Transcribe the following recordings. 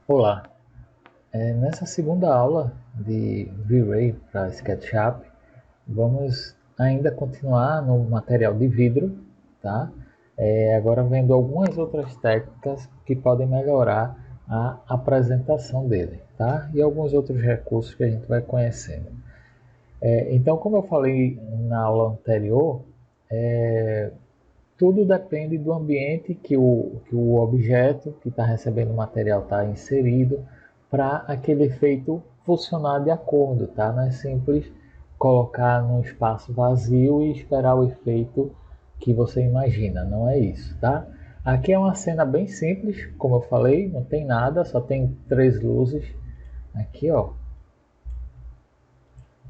Olá, nessa segunda aula de V-Ray para SketchUp, vamos ainda continuar no material de vidro, tá? Agora vendo algumas outras técnicas que podem melhorar a apresentação dele, tá? E alguns outros recursos que a gente vai conhecendo. Então, como eu falei na aula anterior, é, tudo depende do ambiente que o objeto que está recebendo o material está inserido para aquele efeito funcionar de acordo, tá? Não é simples colocar num espaço vazio e esperar o efeito que você imagina, não é isso, tá? Aqui é uma cena bem simples, como eu falei, não tem nada, só tem três luzes. Aqui, ó,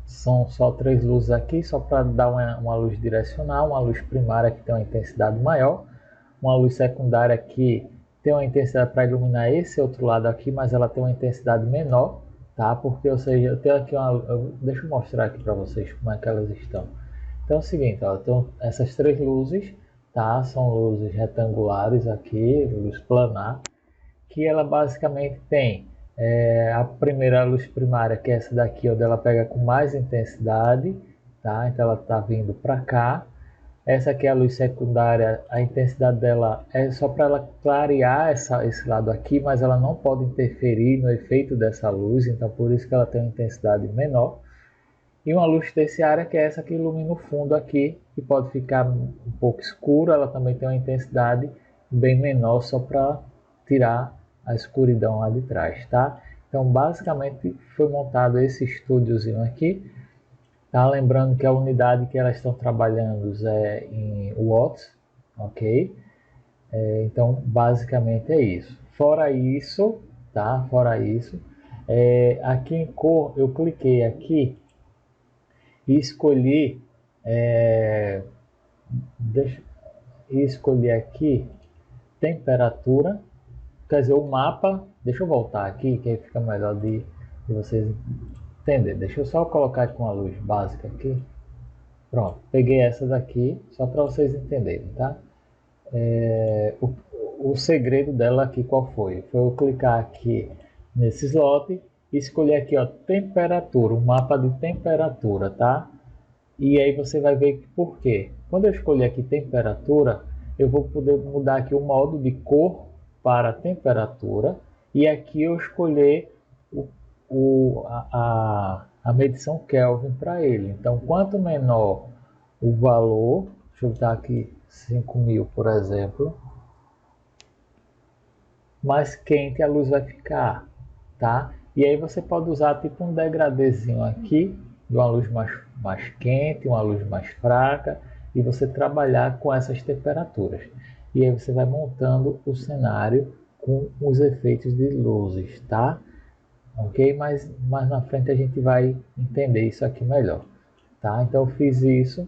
são só três luzes aqui, só para dar uma luz direcional, uma luz primária que tem uma intensidade maior, uma luz secundária que tem uma intensidade para iluminar esse outro lado aqui, mas ela tem uma intensidade menor, tá? Porque, ou seja, eu tenho aqui deixa eu mostrar aqui para vocês como é que elas estão. Então é o seguinte, ó, então essas três luzes, tá? São luzes retangulares aqui, luz planar, que ela basicamente tem a primeira luz primária, que é essa daqui, onde ela pega com mais intensidade, tá? Então ela está vindo para cá. Essa aqui é a luz secundária, a intensidade dela é só para ela clarear esse lado aqui, mas ela não pode interferir no efeito dessa luz, então por isso que ela tem uma intensidade menor. E uma luz terciária, que é essa que ilumina o fundo aqui, que pode ficar um pouco escuro, ela também tem uma intensidade bem menor, só para tirar a escuridão lá de trás, tá? Então basicamente foi montado esse estúdiozinho aqui. Tá? Lembrando que a unidade que elas estão trabalhando é em watts, ok? Então, basicamente é isso. Fora isso, tá? Fora isso, aqui em cor, eu cliquei aqui e escolhi, é, deixa, e escolhi aqui temperatura, quer dizer, o mapa. Deixa eu voltar aqui, que aí fica melhor de vocês entenderem. Deixa eu só colocar aqui uma luz básica aqui. Pronto, peguei essa daqui só para vocês entenderem, tá? O segredo dela aqui qual foi? Foi eu clicar aqui nesse slot e escolher aqui, ó, temperatura, o mapa de temperatura, tá? E aí você vai ver por quê. Quando eu escolher aqui temperatura, eu vou poder mudar aqui o modo de cor para temperatura e aqui eu escolher a medição Kelvin para ele. Então, quanto menor o valor, deixa eu botar aqui 5.000, por exemplo, mais quente a luz vai ficar, tá? E aí você pode usar tipo um degradezinho aqui, de uma luz mais quente, uma luz mais fraca, e você trabalhar com essas temperaturas. E aí você vai montando o cenário com os efeitos de luzes, tá? Ok? Mas mais na frente a gente vai entender isso aqui melhor, tá? Então eu fiz isso,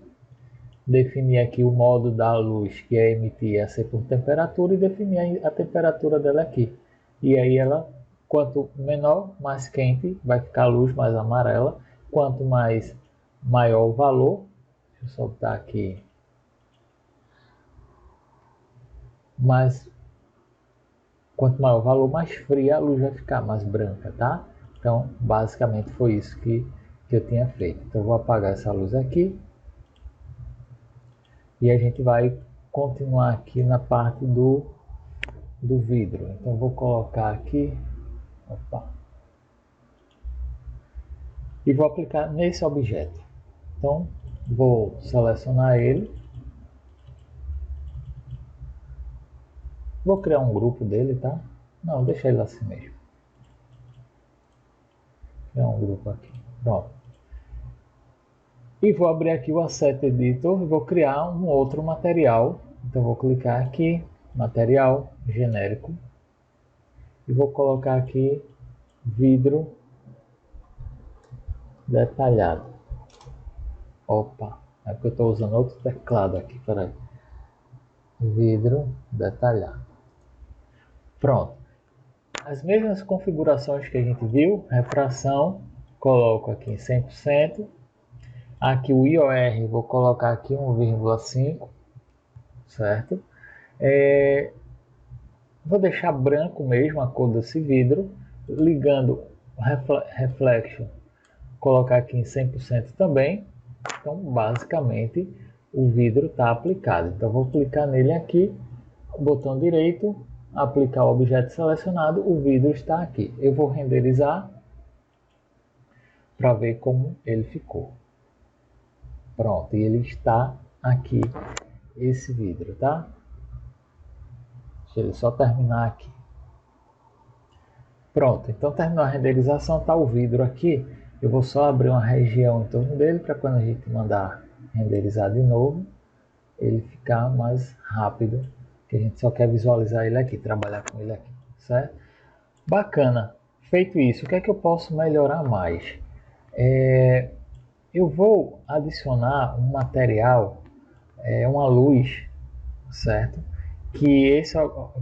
defini aqui o modo da luz que é emitir a ser por temperatura e defini a temperatura dela aqui. E aí ela, quanto menor, mais quente vai ficar a luz, mais amarela. Quanto mais maior o valor, deixa eu soltar aqui, mais, quanto maior o valor, mais fria a luz vai ficar, mais branca, tá? Então, basicamente foi isso que eu tinha feito. Então, eu vou apagar essa luz aqui e a gente vai continuar aqui na parte do vidro. Então vou colocar aqui, opa, e vou aplicar nesse objeto. Então vou selecionar ele, vou criar um grupo dele, tá? Não, deixa ele assim mesmo. Criar um grupo aqui, pronto. E vou abrir aqui o Asset Editor e vou criar um outro material. Então vou clicar aqui, material genérico, e vou colocar aqui vidro detalhado. Opa, é porque eu estou usando outro teclado aqui, peraí. Vidro detalhado. Pronto. As mesmas configurações que a gente viu, refração, coloco aqui em 100%. Aqui o IOR, vou colocar aqui 1,5, certo? Vou deixar branco mesmo a cor desse vidro, ligando o Reflection, colocar aqui em 100% também. Então, basicamente, o vidro está aplicado. Então, vou clicar nele aqui, botão direito, aplicar o objeto selecionado, o vidro está aqui. Eu vou renderizar para ver como ele ficou. Pronto, e ele está aqui, esse vidro, tá? Deixa ele só terminar aqui. Pronto, então terminou a renderização, tá o vidro aqui. Eu vou só abrir uma região em torno dele para quando a gente mandar renderizar de novo, ele ficar mais rápido, que a gente só quer visualizar ele aqui, trabalhar com ele aqui, certo? Bacana. Feito isso, o que é que eu posso melhorar mais? Eu vou adicionar um material, uma luz, certo? Que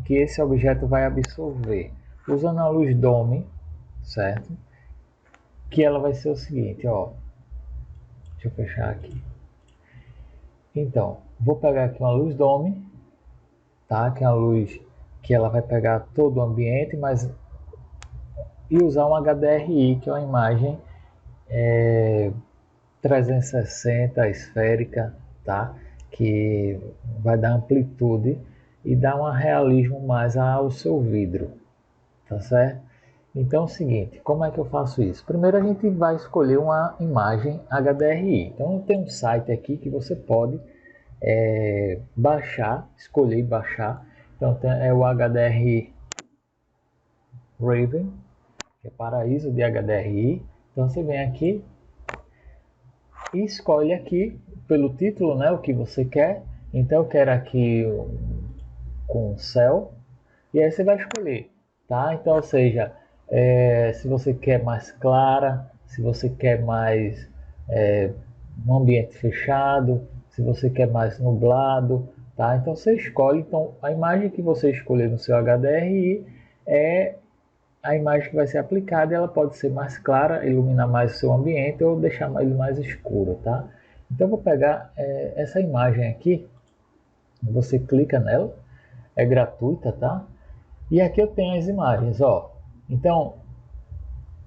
esse objeto vai absorver. Usando a luz Dome, certo? Que ela vai ser o seguinte, ó. Deixa eu fechar aqui. Então, vou pegar aqui uma luz Dome, tá? Que é uma luz que ela vai pegar todo o ambiente, mas e usar um HDRI, que é uma imagem 360 esférica, tá? Que vai dar amplitude e dar um realismo mais ao seu vidro, tá certo? Então é o seguinte, como é que eu faço isso? Primeiro a gente vai escolher uma imagem HDRI. Então tem um site aqui que você pode baixar, escolher e baixar. Então é o HDRI Raven, que é paraíso de HDRI. Então você vem aqui e escolhe aqui pelo título, né, o que você quer. Então eu quero aqui com céu, e aí você vai escolher, tá? Então, ou seja, se você quer mais clara, se você quer mais um ambiente fechado, se você quer mais nublado, tá? Então você escolhe. Então a imagem que você escolher no seu HDRI é a imagem que vai ser aplicada. Ela pode ser mais clara, iluminar mais o seu ambiente, ou deixar ele mais escuro, tá? Então eu vou pegar essa imagem aqui, você clica nela, é gratuita, tá? E aqui eu tenho as imagens, ó. Então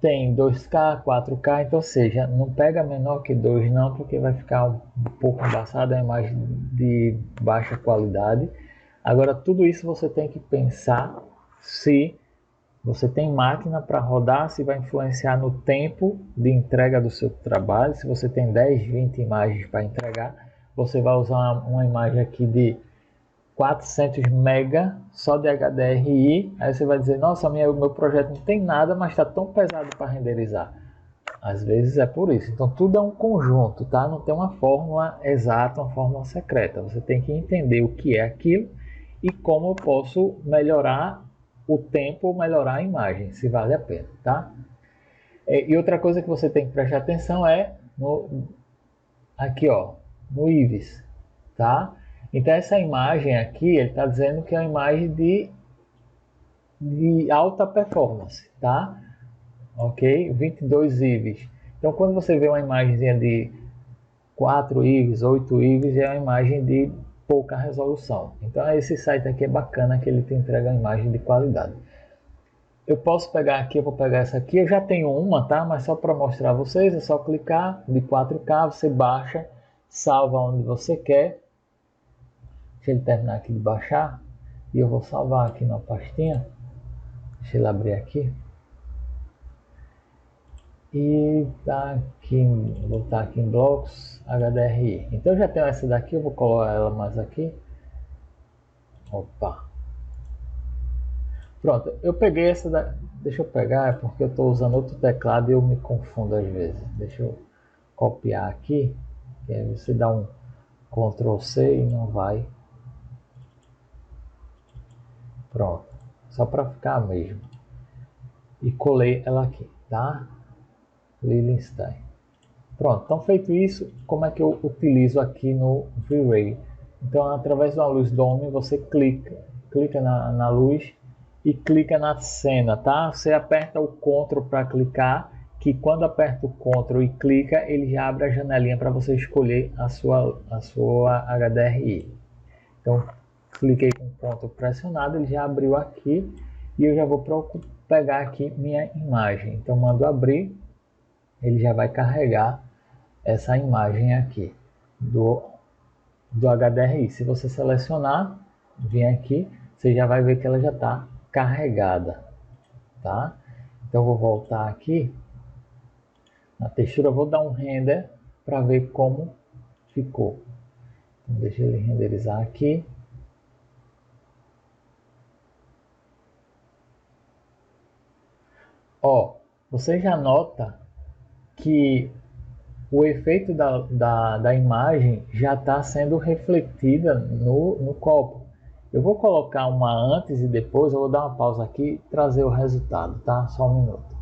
tem 2K, 4K, então, ou seja, não pega menor que 2 não, porque vai ficar um pouco embaçado, é uma imagem de baixa qualidade. Agora tudo isso você tem que pensar se você tem máquina para rodar, se vai influenciar no tempo de entrega do seu trabalho. Se você tem 10, 20 imagens para entregar, você vai usar uma imagem aqui de 400 mega só de HDRI. Aí você vai dizer, nossa, meu projeto não tem nada, mas está tão pesado para renderizar. Às vezes é por isso. Então tudo é um conjunto, tá? Não tem uma fórmula exata, uma fórmula secreta. Você tem que entender o que é aquilo e como eu posso melhorar o tempo ou melhorar a imagem, se vale a pena, tá? E outra coisa que você tem que prestar atenção é aqui, ó, no IVIS, tá? Então essa imagem aqui, ele está dizendo que é uma imagem de alta performance, tá? Ok? 22 IVs. Então quando você vê uma imagem de 4 IVs, 8 IVs, é uma imagem de pouca resolução. Então esse site aqui é bacana, que ele te entrega uma imagem de qualidade. Eu posso pegar aqui, eu vou pegar essa aqui, eu já tenho uma, tá? Mas só para mostrar a vocês, é só clicar de 4K, você baixa, salva onde você quer. Deixa ele terminar aqui de baixar e eu vou salvar aqui na pastinha. Deixa ele abrir aqui. E tá aqui, vou botar aqui em blocos HDRI. Então eu já tenho essa daqui, eu vou colocar ela mais aqui. Opa. Pronto, eu peguei essa da... Deixa eu pegar, é porque eu estou usando outro teclado e eu me confundo às vezes. Deixa eu copiar aqui. Que aí você dá um Ctrl C e não vai. Pronto, só para ficar mesmo. E colei ela aqui, tá? Lilienstein. Pronto, então feito isso, como é que eu utilizo aqui no V-Ray? Então, através de uma luz Dome, você clica na luz e clica na cena, tá? Você aperta o Ctrl para clicar, que quando aperta o Ctrl e clica, ele já abre a janelinha para você escolher a sua HDRI. Então, cliquei com o ponto pressionado, ele já abriu aqui e eu já vou pegar aqui minha imagem. Então mando abrir, ele já vai carregar essa imagem aqui do HDRI. Se você selecionar, vir aqui, você já vai ver que ela já está carregada, tá? Então vou voltar aqui na textura, vou dar um render para ver como ficou. Então, deixa ele renderizar aqui. Ó, você já nota que o efeito da imagem já está sendo refletida no copo. Eu vou colocar uma antes e depois, eu vou dar uma pausa aqui e trazer o resultado, tá? Só um minuto.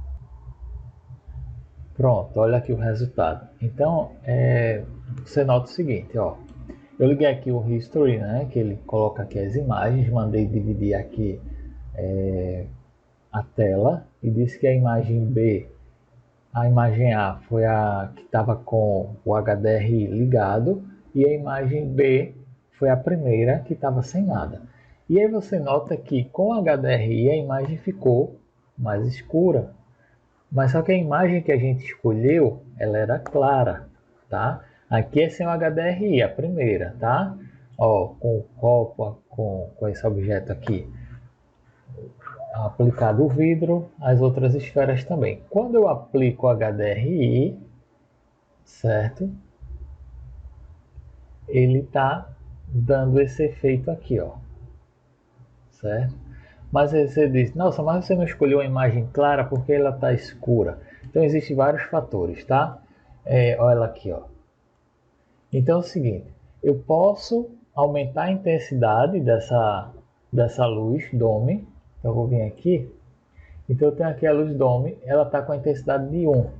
Pronto, olha aqui o resultado. Então, você nota o seguinte, ó. Eu liguei aqui o History, né? Que ele coloca aqui as imagens, mandei dividir aqui a tela e disse que a imagem B, a imagem A foi a que estava com o HDRI ligado e a imagem B foi a primeira que estava sem nada. E aí você nota que com o HDRI a imagem ficou mais escura. Mas só que a imagem que a gente escolheu, ela era clara, tá? Aqui é sem o HDRI, a primeira, tá? Ó, com o copo, com esse objeto aqui aplicado o vidro, as outras esferas também. Quando eu aplico o HDRI, certo? Ele tá dando esse efeito aqui, ó, certo? Mas aí você diz, nossa, mas você não escolheu a imagem clara porque ela está escura. Então existem vários fatores, tá? Olha ela aqui, ó. Então é o seguinte, eu posso aumentar a intensidade dessa luz dome. Então eu vou vir aqui. Então eu tenho aqui a luz dome, ela está com a intensidade de 1,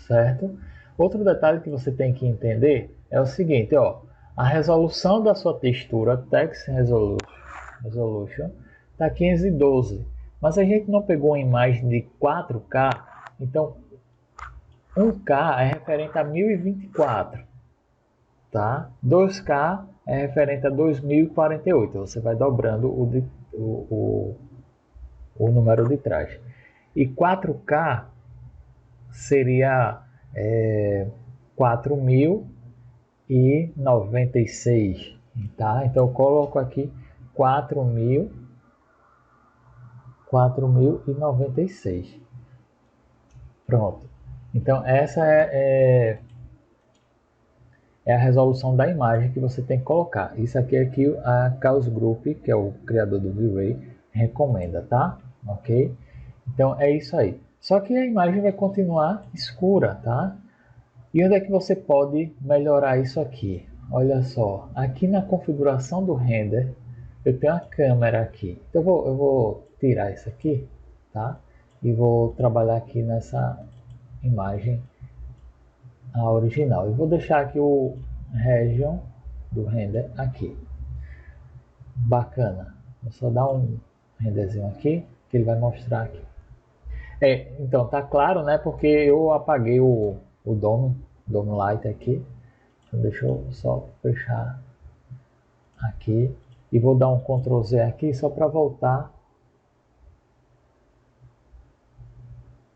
certo? Outro detalhe que você tem que entender é o seguinte, ó. A resolução da sua textura, Text Resolution, está 512, mas a gente não pegou uma imagem de 4K, então 1K é referente a 1024, tá? 2K é referente a 2048, você vai dobrando o número de trás. E 4K seria 4096, tá? Então eu coloco aqui 4096. Pronto. Então essa é a resolução da imagem que você tem que colocar. Isso aqui é que a Chaos Group, que é o criador do V-Ray, recomenda, tá? Ok? Então é isso aí. Só que a imagem vai continuar escura, tá? E onde é que você pode melhorar isso aqui? Olha só, aqui na configuração do render, eu tenho a câmera aqui. Então eu vou tirar isso aqui, tá? E vou trabalhar aqui nessa imagem a original. Eu vou deixar aqui o region do render aqui. Bacana. Vou só dar um renderzinho aqui, que ele vai mostrar aqui. Então tá claro, né? Porque eu apaguei o Dome Light aqui. Então deixa eu só fechar aqui e vou dar um Ctrl Z aqui só para voltar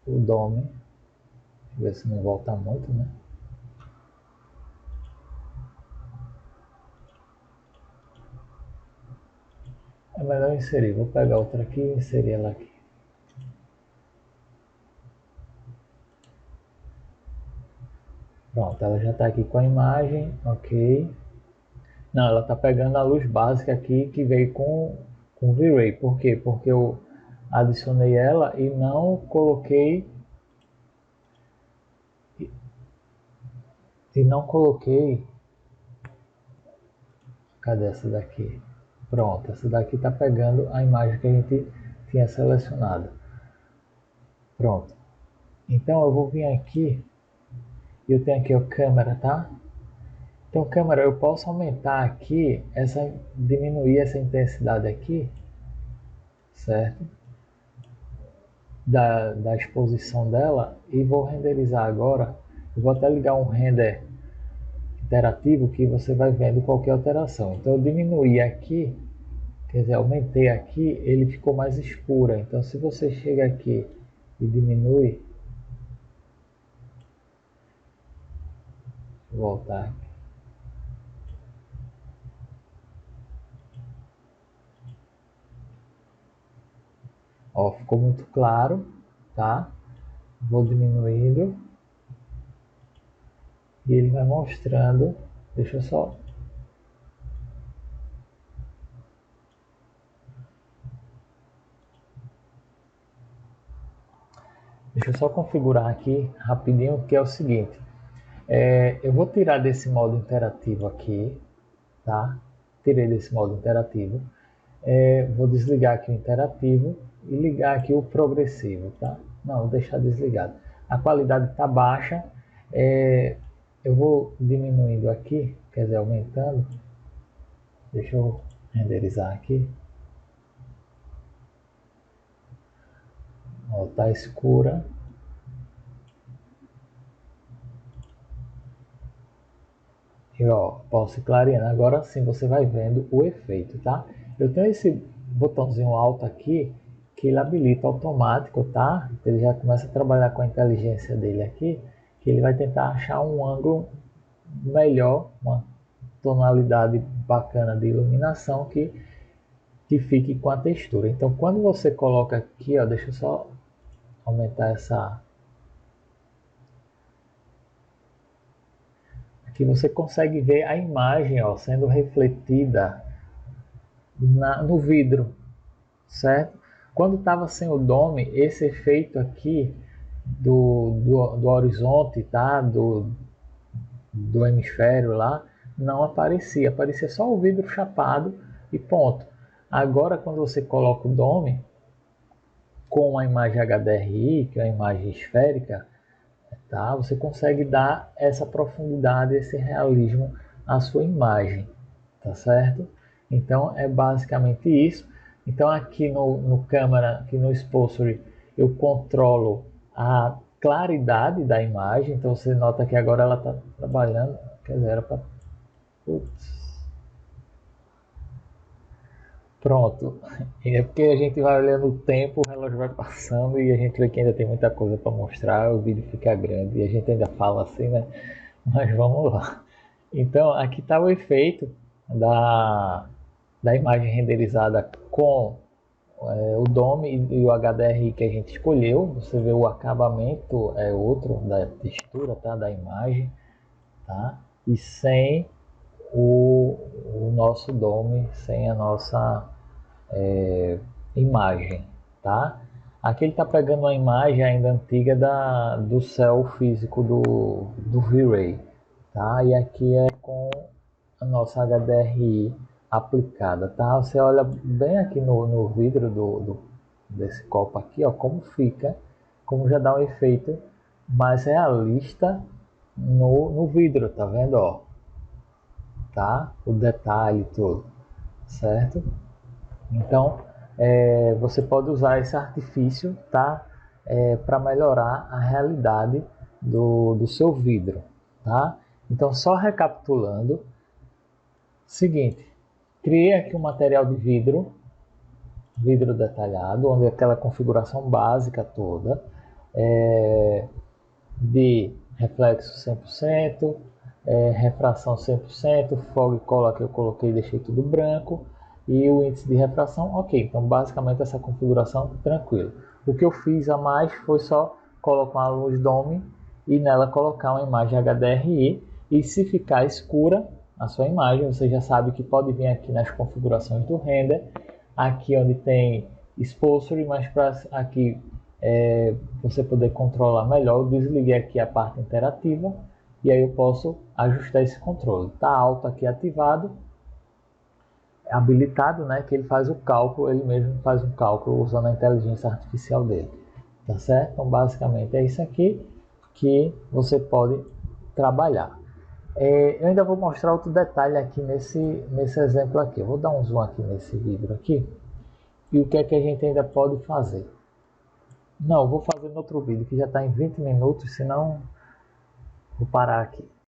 o Dome. Ver se não volta muito, né? É melhor inserir. Vou pegar outra aqui e inserir ela aqui. Pronto, ela já está aqui com a imagem, ok. Não, ela está pegando a luz básica aqui que veio com o V-Ray. Por quê? Porque eu adicionei ela e não coloquei cadê essa daqui? Pronto, essa daqui está pegando a imagem que a gente tinha selecionado. Pronto. Então eu vou vir aqui e eu tenho aqui a câmera, tá? Então câmera, eu posso aumentar aqui, diminuir essa intensidade aqui, certo? Da exposição dela e vou renderizar agora. Eu vou até ligar um render interativo que você vai vendo qualquer alteração. Então eu diminuí aqui quer dizer, aumentei aqui, ele ficou mais escura. Então se você chega aqui e diminui, vou voltar aqui. Ó, ficou muito claro, tá? Vou diminuindo e ele vai mostrando. Deixa eu só configurar aqui rapidinho, que é o seguinte. Eu vou tirar desse modo interativo aqui, tá? Tirei desse modo interativo. Vou desligar aqui o interativo e ligar aqui o progressivo, tá? Não, vou deixar desligado. A qualidade está baixa. Eu vou diminuindo aqui, quer dizer, aumentando. Deixa eu renderizar aqui. Ó, tá escura. E ó, posso ir clareando. Agora sim você vai vendo o efeito, tá? Eu tenho esse botãozinho alto aqui que ele habilita automático, tá? Ele já começa a trabalhar com a inteligência dele aqui, que ele vai tentar achar um ângulo melhor, uma tonalidade bacana de iluminação que fique com a textura. Então quando você coloca aqui, ó, deixa eu só aumentar essa. Aqui você consegue ver a imagem, ó, sendo refletida no vidro, certo? Quando estava sem o dome, esse efeito aqui do horizonte, tá? Do hemisfério lá, não aparecia. Aparecia só o vidro chapado e ponto. Agora, quando você coloca o dome com a imagem HDRI, que é a imagem esférica, tá? Você consegue dar essa profundidade, esse realismo à sua imagem, tá certo? Então é basicamente isso. Então aqui no câmera, aqui no Exposure, eu controlo a claridade da imagem. Então você nota que agora ela está trabalhando, quer dizer, era para... Pronto. É porque a gente vai olhando o tempo, o relógio vai passando e a gente vê que ainda tem muita coisa para mostrar, o vídeo fica grande e a gente ainda fala assim, né? Mas vamos lá. Então, aqui está o efeito da imagem renderizada com o DOM e o HDRI que a gente escolheu. Você vê o acabamento é outro da textura, tá? Da imagem, tá? E sem o nosso DOM, sem a nossa imagem, tá? Aqui ele está pegando uma imagem ainda antiga do céu físico do V-Ray, tá? E aqui é com a nossa HDRI aplicada, tá? Você olha bem aqui no vidro desse copo aqui, ó, como fica, como já dá um efeito mais realista no vidro, tá vendo, ó? Tá? O detalhe todo, certo? Então, você pode usar esse artifício, tá? Para melhorar a realidade do seu vidro, tá? Então, só recapitulando, seguinte, criei aqui um material de vidro detalhado, onde aquela configuração básica toda, de reflexo 100%, refração 100%, fog color que eu coloquei e deixei tudo branco, e o índice de refração, ok. Então basicamente essa configuração tranquila. O que eu fiz a mais foi só colocar uma luz dome e nela colocar uma imagem HDRI, e se ficar escura a sua imagem, você já sabe que pode vir aqui nas configurações do render, aqui onde tem exposure, mas para aqui você poder controlar melhor, eu desliguei aqui a parte interativa e aí eu posso ajustar esse controle. Está alto aqui ativado, habilitado, né, que ele faz o cálculo, ele mesmo faz um cálculo usando a inteligência artificial dele, tá certo? Então basicamente é isso aqui que você pode trabalhar. Eu ainda vou mostrar outro detalhe aqui nesse exemplo aqui. Eu vou dar um zoom aqui nesse vidro aqui e o que é que a gente ainda pode fazer. Não, vou fazer no outro vídeo que já está em 20 minutos, senão vou parar aqui.